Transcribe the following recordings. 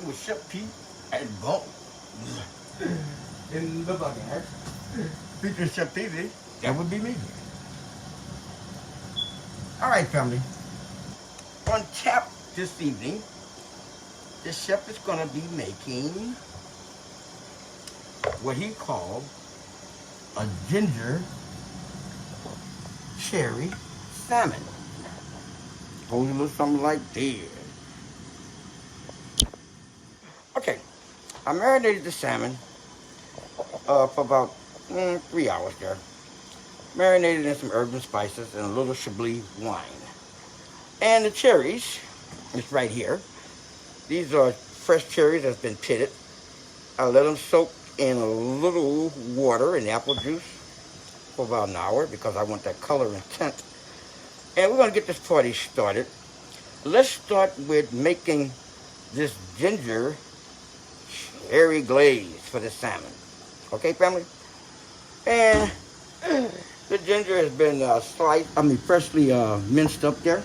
cooking with Chef P and Bonz. In the bucket. Featuring Chef P, that would be me. Alright, family. On tap this evening, the chef is going to be making what he called a ginger cherry salmon. Goes a little something like this. Okay, I marinated the salmon for about 3 hours there. Marinated in some herbs and spices and a little Chablis wine. And the cherries, it's right here. These are fresh cherries that's been pitted. I let them soak in a little water and apple juice for about an hour because I want that color and tint. And we're going to get this party started. Let's start with making this ginger cherry glaze for the salmon. Okay, family? And the ginger has been freshly minced up there.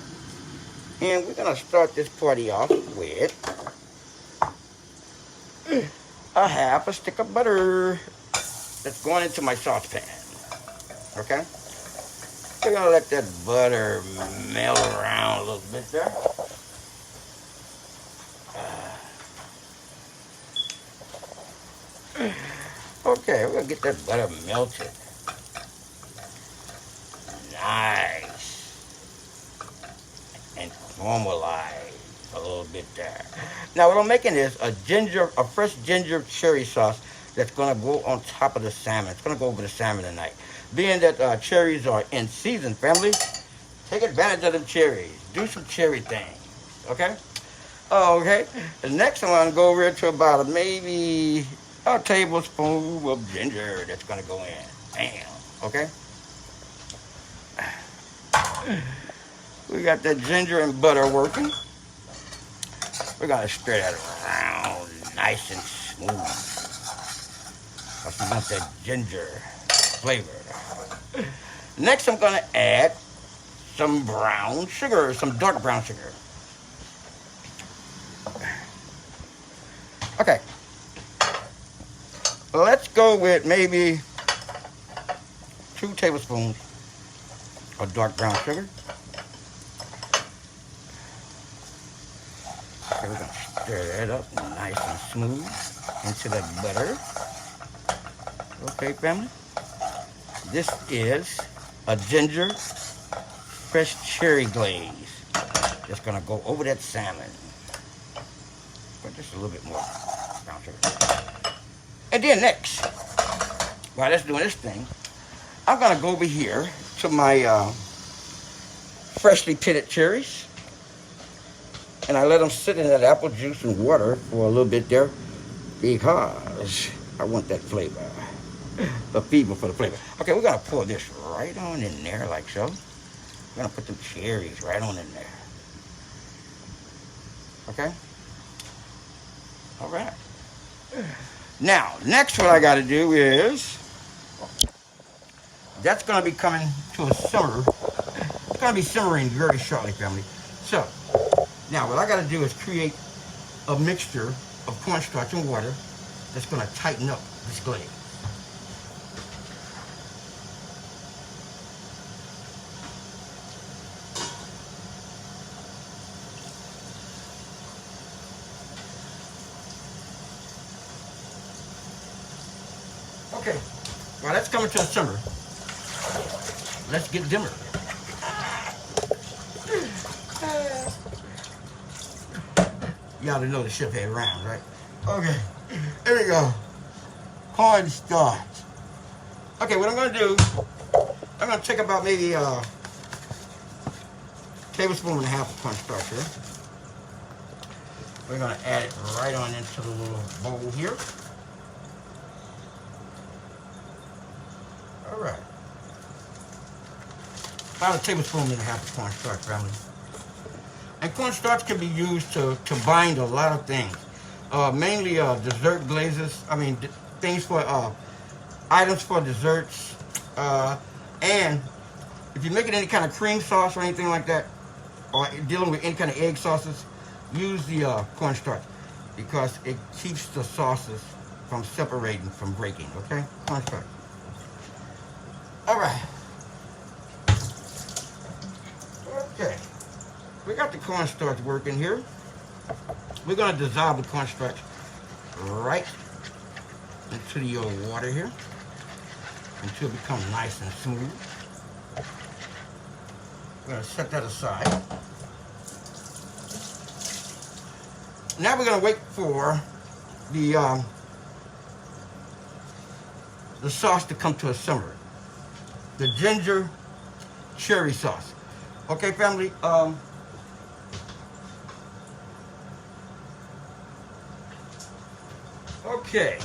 And we're going to start this party off with a half a stick of butter that's going into my saucepan. Okay? We're going to let that butter melt around a little bit there. Okay, we're going to get that butter melted. Nice. And caramelize a little bit there. Now what I'm making is a fresh ginger cherry sauce that's going to go on top of the salmon. It's going to go over the salmon tonight. Being that cherries are in season, family, take advantage of them cherries. Do some cherry things, okay? Okay. The next I'm going to go over to about maybe a tablespoon of ginger that's going to go in. Bam, okay? We got that ginger and butter working. We're going to stir that around nice and smooth. Because we want that ginger flavor. Next, I'm going to add some brown sugar, some dark brown sugar. Okay. Let's go with maybe 2 tablespoons of dark brown sugar. Okay, we're going to stir that up nice and smooth into that butter. Okay, family. This is a ginger fresh cherry glaze. Just going to go over that salmon. But just a little bit more brown sugar. And then next, while that's doing this thing, I'm going to go over here to my freshly pitted cherries. And I let them sit in that apple juice and water for a little bit there because I want that flavor. The fever for the flavor. Okay, we're going to pour this right on in there like so. We're going to put them cherries right on in there. Okay? All right. Now, next what I got to do is, that's going to be coming to a simmer. It's going to be simmering very shortly, family. So, now what I got to do is create a mixture of cornstarch and water that's going to tighten up this glaze. Okay, while that's coming to a simmer, let's get dimmer. You ought to know the chef had rounds, right? Okay, here we go. Cornstarch. Okay, what I'm going to do, I'm going to take about maybe a tablespoon and a half of cornstarch here. We're going to add it right on into the little bowl here. All right. About a tablespoon and a half of cornstarch, family. And cornstarch can be used to bind a lot of things. Mainly dessert glazes. I mean, things for items for desserts. And if you're making any kind of cream sauce or anything like that, or dealing with any kind of egg sauces, use the cornstarch. because it keeps the sauces from separating, from breaking, okay? Cornstarch. All right. Okay. We got the cornstarch working here. We're going to dissolve the cornstarch right into your water here until it becomes nice and smooth. We're going to set that aside. Now we're going to wait for the sauce to come to a simmer. The ginger cherry sauce. Okay, family. Okay,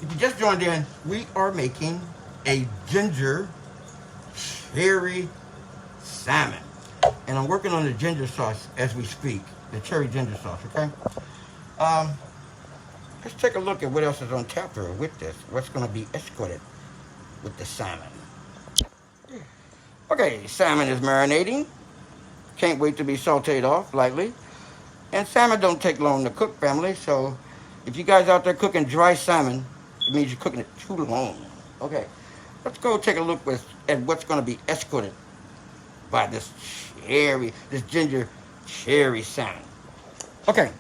if you just joined in, we are making a ginger cherry salmon. And I'm working on the ginger sauce as we speak, the cherry ginger sauce, okay? Let's take a look at what else is on tap here with this. What's going to be escorted with the salmon. Okay, salmon is marinating. Can't wait to be sauteed off lightly. And salmon don't take long to cook, family, so if you guys out there cooking dry salmon, it means you're cooking it too long. Okay, let's go take a look at what's going to be escorted by this ginger cherry salmon. Okay,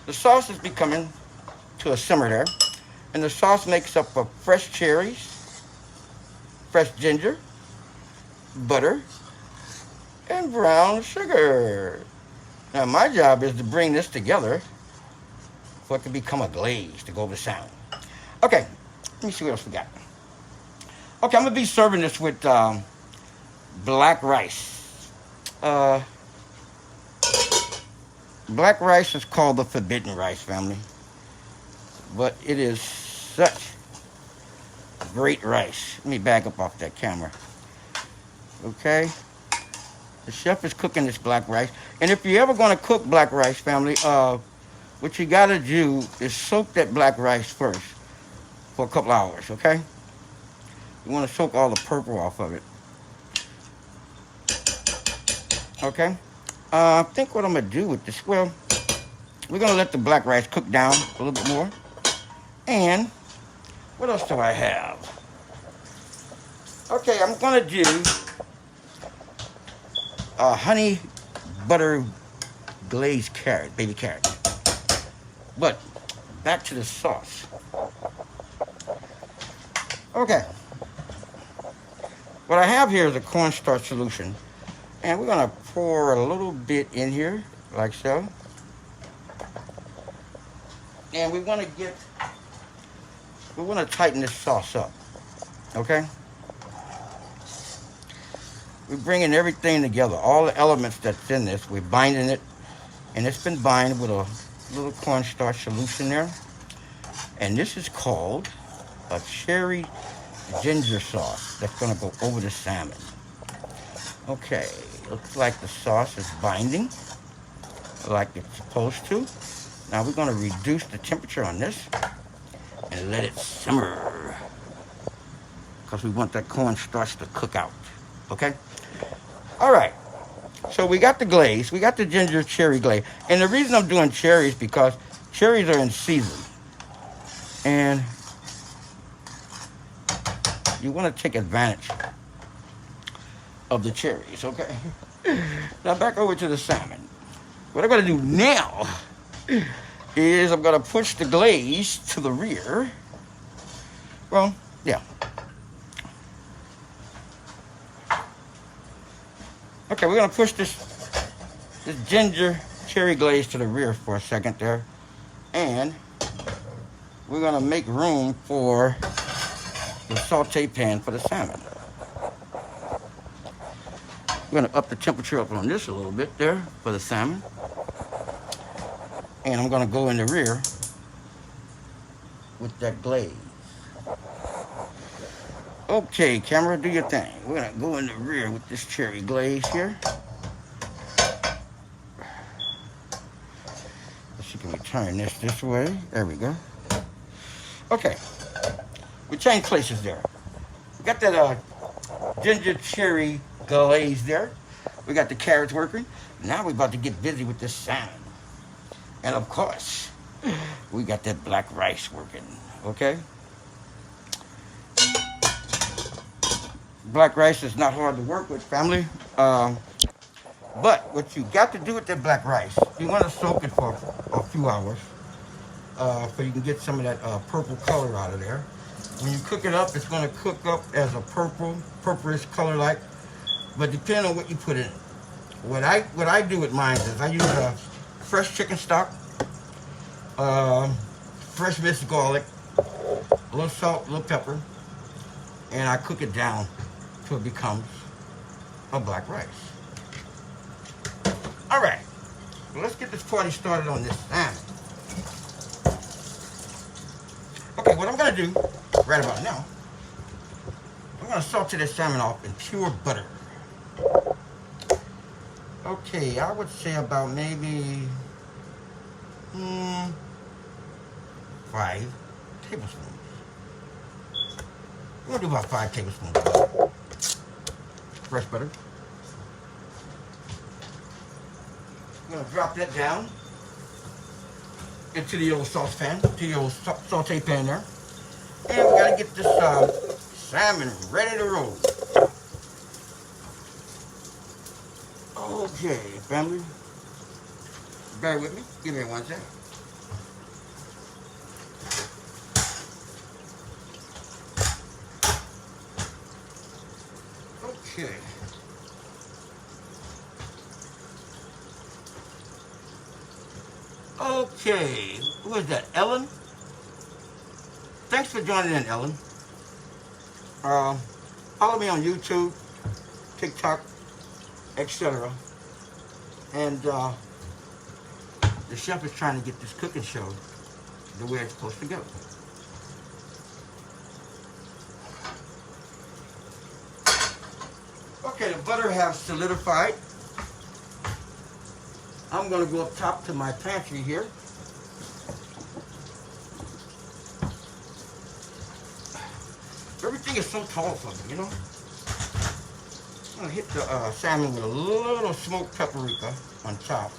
the sauce is becoming to a simmer there, and the sauce makes up of fresh cherries, fresh ginger, butter, and brown sugar. Now my job is to bring this together so it can become a glaze to go over the salmon. Okay, let me see what else we got. Okay, I'm gonna be serving this with black rice. Black rice is called the forbidden rice, family, but it is such great rice. Let me back up off that camera. Okay, the chef is cooking this black rice, and if you're ever gonna cook black rice, family, what you gotta do is soak that black rice first for a couple hours, okay? You wanna soak all the purple off of it. Okay? I think what I'm gonna do with this, well, we're gonna let the black rice cook down a little bit more. And what else do I have? Okay, I'm gonna do a honey butter glazed carrot, baby carrot. But back to the sauce. Okay. What I have here is a cornstarch solution. And we're going to pour a little bit in here, like so. And we want to tighten this sauce up. Okay? We're bringing everything together. All the elements that's in this, we're binding it. And it's been binded with a little cornstarch solution there, and this is called a cherry ginger sauce that's going to go over the salmon. Okay, looks like the sauce is binding like it's supposed to. Now we're going to reduce the temperature on this and let it simmer because we want that cornstarch to cook out. Okay, all right. So we got the glaze, we got the ginger cherry glaze. And the reason I'm doing cherries because cherries are in season. And you want to take advantage of the cherries, okay? Now back over to the salmon. What I'm going to do now is I'm going to push the glaze to the rear. Well, yeah. Okay, we're going to push this ginger cherry glaze to the rear for a second there. And we're going to make room for the saute pan for the salmon. We're going to up the temperature up on this a little bit there for the salmon. And I'm going to go in the rear with that glaze. Okay, camera, do your thing. We're going to go in the rear with this cherry glaze here. Let's see, can we turn this way? There we go. Okay. We changed places there. We got that ginger cherry glaze there. We got the carrots working. Now we're about to get busy with this salmon. And of course, We got that black rice working, okay? Black rice is not hard to work with, family. But what you got to do with that black rice, you want to soak it for a few hours so you can get some of that purple color out of there. When you cook it up, it's going to cook up as a purplish color like, but depending on what you put in it. What I do with mine is I use fresh chicken stock, fresh minced garlic, a little salt, a little pepper, and I cook it down till it becomes a black rice. All right, well, let's get this party started on this salmon. Okay, what I'm gonna do right about now, I'm gonna saute this salmon off in pure butter. Okay, I would say about maybe 5 tablespoons. We're gonna do about 5 tablespoons of fresh butter. I'm gonna drop that down into the old saucepan, to the old saute pan there. And we gotta get this salmon ready to roll. Okay, family. Bear with me. Give me 1 second. Okay. Okay, who is that, Ellen? Thanks for joining in, Ellen. Follow me on YouTube, TikTok, etc. And the chef is trying to get this cooking show the way it's supposed to go. Okay, the butter has solidified. I'm going to go up top to my pantry here. Everything is so tall for me, you know. I'm going to hit the salmon with a little smoked paprika on top,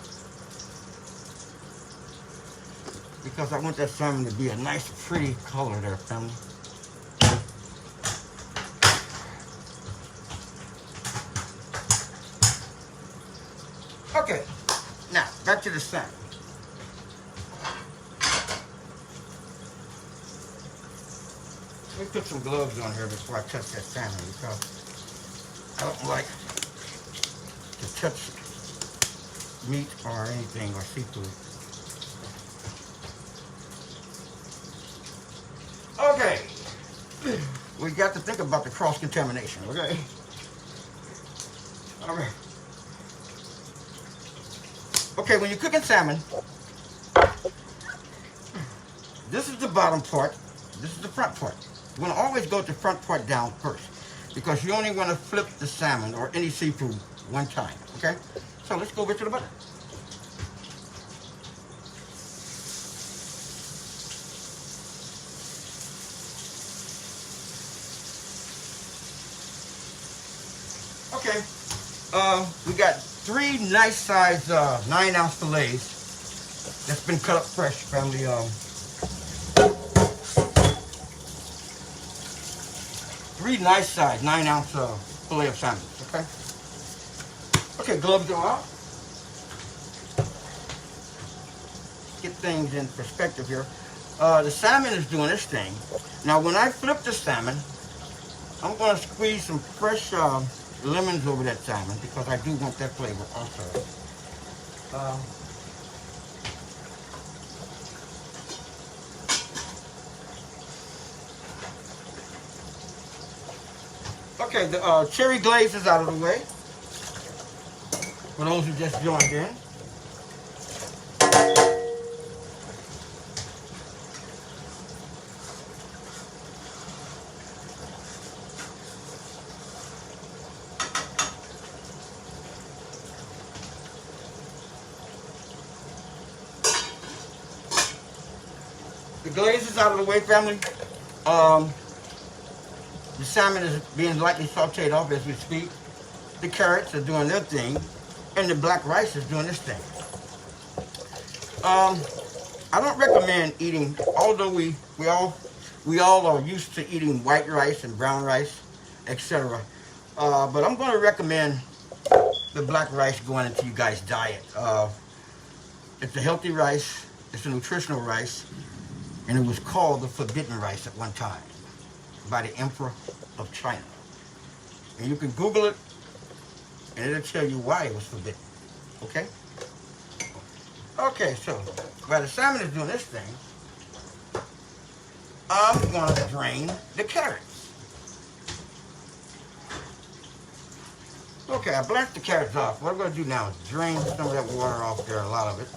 because I want that salmon to be a nice, pretty color there, family. Okay. Now, back to the salmon. Let me put some gloves on here before I touch that salmon, because I don't like to touch meat or anything or seafood. Okay. We got to think about the cross-contamination, okay? All right. Okay, when you're cooking salmon, this is the bottom part, this is the front part. You want to always go with the front part down first, because you only want to flip the salmon or any seafood one time, okay? So let's go over to the butter. Okay, we got 3 nice size 9-ounce fillets that's been cut up fresh, family. 3 nice size 9-ounce fillet of salmon. Okay. Okay, gloves are off. Get things in perspective here. The salmon is doing this thing. Now, when I flip the salmon, I'm going to squeeze some fresh lemons over that salmon, because I do want that flavor also. Okay, the cherry glaze is out of the way, for those who just joined in. The glaze is out of the way, family. The salmon is being lightly sauteed off as we speak. The carrots are doing their thing, and the black rice is doing this thing. I don't recommend eating, although we all are used to eating white rice and brown rice, etc. But I'm going to recommend the black rice going into you guys' diet. It's a healthy rice. It's a nutritional rice, and it was called the forbidden rice at one time by the Emperor of China. And you can Google it, and it'll tell you why it was forbidden. Okay? Okay, so while the salmon is doing this thing, I'm going to drain the carrots. Okay, I blanched the carrots off. What I'm going to do now is drain some of that water off there, a lot of it.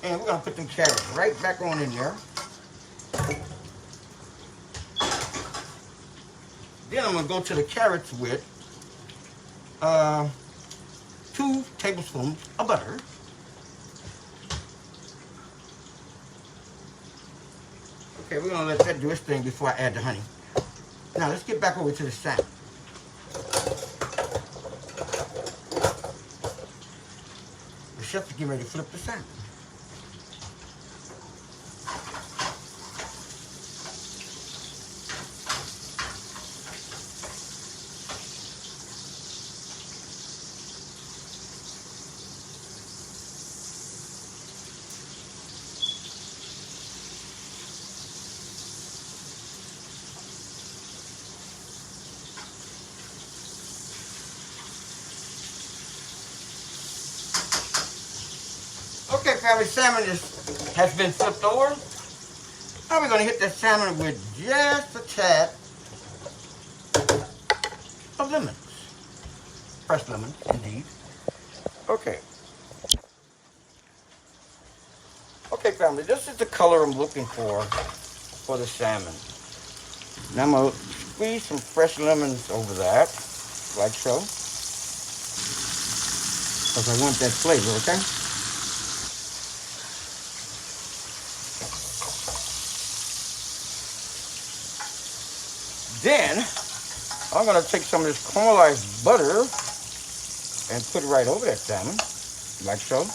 And we're going to put them carrots right back on in there. Then I'm going to go to the carrots with 2 tablespoons of butter. Okay, we're going to let that do its thing before I add the honey. Now, let's get back over to the salmon. The chef is getting ready to flip the salmon. Okay, family, salmon has been flipped over. Now we're going to hit that salmon with just a tad of lemons. Fresh lemon, indeed. Okay. Okay, family, this is the color I'm looking for the salmon. Now I'm going to squeeze some fresh lemons over that, like so. Because I want that flavor, okay? Then, I'm going to take some of this caramelized butter and put it right over that salmon, like so.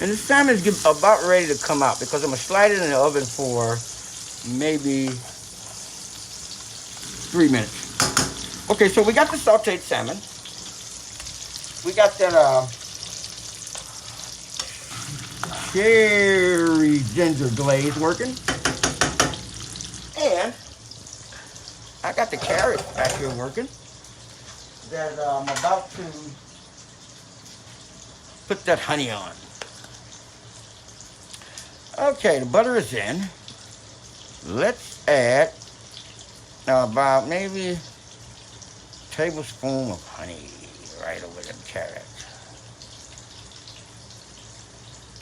And the salmon is about ready to come out because I'm going to slide it in the oven for maybe 3 minutes. Okay, so we got the sauteed salmon. We got that cherry ginger glaze working. And I got the carrots back here working that I'm about to put that honey on. Okay, the butter is in. Let's add about maybe a tablespoon of honey right over the carrot.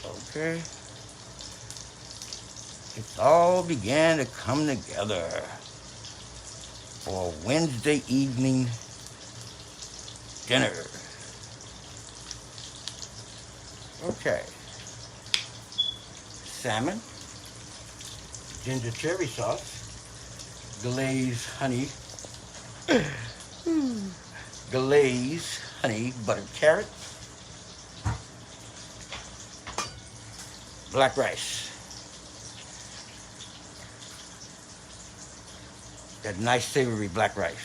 Okay. It all began to come together for a Wednesday evening dinner. Okay. Salmon, ginger cherry sauce, glaze honey, glaze honey buttered carrots, black rice. That nice savory black rice.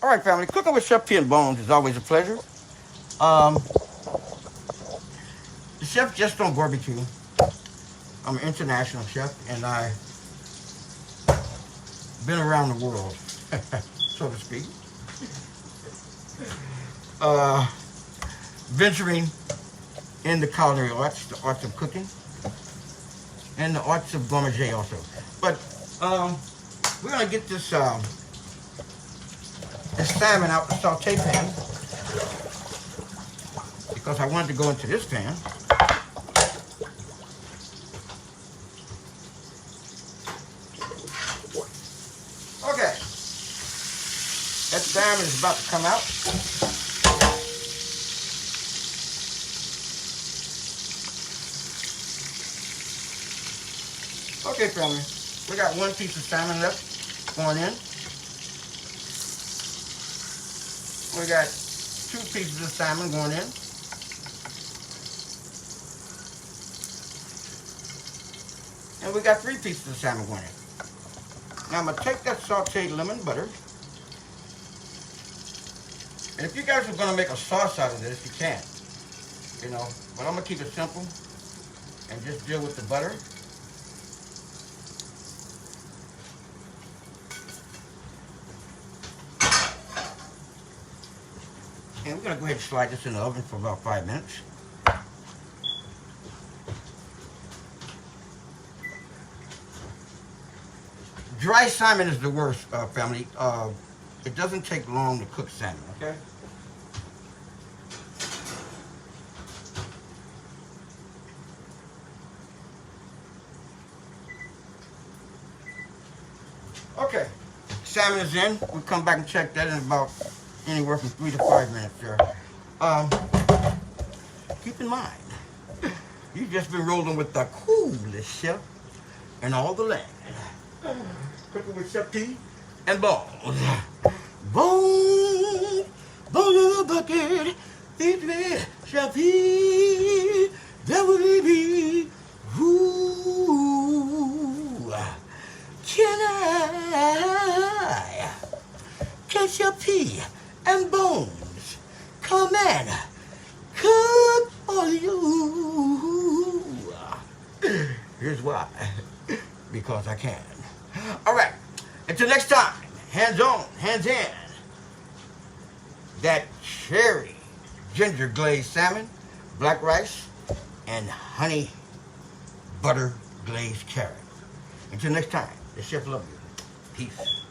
All right, family, cooking with Chef P and Bonz is always a pleasure. The chef just don't barbecue. I'm an international chef, and I've been around the world, so to speak. Venturing in the culinary arts, the arts of cooking, and the arts of gourmet also. But we're gonna get this salmon out the saute pan because I wanted to go into this pan. Okay, that salmon is about to come out. Okay, family, we got one piece of salmon left going in. We got 2 pieces of salmon going in. And we got 3 pieces of salmon going in. Now I'm going to take that sauteed lemon butter. And if you guys are going to make a sauce out of this, you can. You know, but I'm going to keep it simple and just deal with the butter. And we're going to go ahead and slide this in the oven for about 5 minutes. Dry salmon is the worst, family. It doesn't take long to cook salmon, okay? Okay, salmon is in. We'll come back and check that in about anywhere from 3 to 5 minutes there. Keep in mind, you've just been rolling with the coolest chef in all the land. Cooking with Chef P and Bonz. Bonz, Bonz in the bucket, it's me, Chef P, that will be. Ooh, can I catch a P and Bonz? Come and cook for you. Here's why. Because I can. All right. Until next time, hands on, hands in. That cherry ginger glazed salmon, black rice, and honey butter glazed carrot. Until next time, the chef loves you. Peace.